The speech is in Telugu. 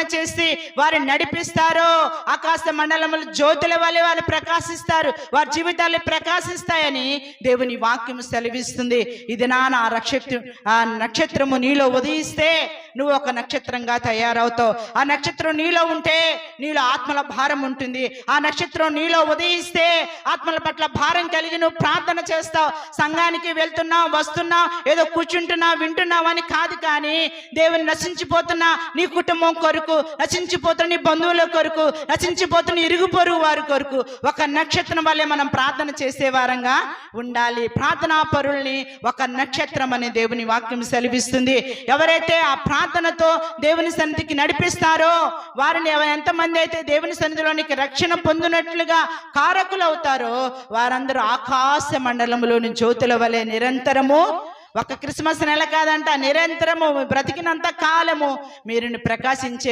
ప్రార్థన చేసి వారు నడిపిస్తారో ఆకాశ మండలములు జ్యోతుల వలె వారు ప్రకాశిస్తారు, వారి జీవితాలు ప్రకాశిస్తాయని దేవుని వాక్యం సెలవిస్తుంది. ఇది ఆ నక్షత్రము నీలో ఉదయిస్తే నువ్వు ఒక నక్షత్రంగా తయారవుతావు. ఆ నక్షత్రం నీలో ఉంటే నీలో ఆత్మల భారం ఉంటుంది. ఆ నక్షత్రం నీలో ఉదయిస్తే ఆత్మల పట్ల భారం కలిగి నువ్వు ప్రార్థన చేస్తావు. సంఘానికి వెళ్తున్నావు, వస్తున్నావు, ఏదో కూర్చుంటున్నావు, వింటున్నావు అని కాదు, కానీ దేవుని నశించిపోతున్న నీ కుటుంబం కొరకు, నశించిపోతున్న నీ బంధువుల కొరకు, నశించిపోతున్న ఇరుగు పొరుగు వారి కొరకు ఒక నక్షత్రం వల్లే మనం ప్రార్థన చేసేవారంగా ఉండాలి. ప్రార్థనా పరుల్ని ఒక నక్షత్రం అనే దేవుని వాక్యం సెలవిస్తుంది. ఎవరైతే ఆ ప్రార్థనతో దేవుని సన్నిధికి నడిపిస్తారో వారిని ఎంతమంది అయితే దేవుని సన్నిధిలోనికి రక్షణ పొందినట్లుగా కారకులు అవుతారో వారందరూ ఆకాశ మండలంలోని జ్యోతుల వలె నిరంతరము, ఒక క్రిస్మస్ నెల కాదంట, నిరంతరము బ్రతికినంత కాలము మీరు ప్రకాశించే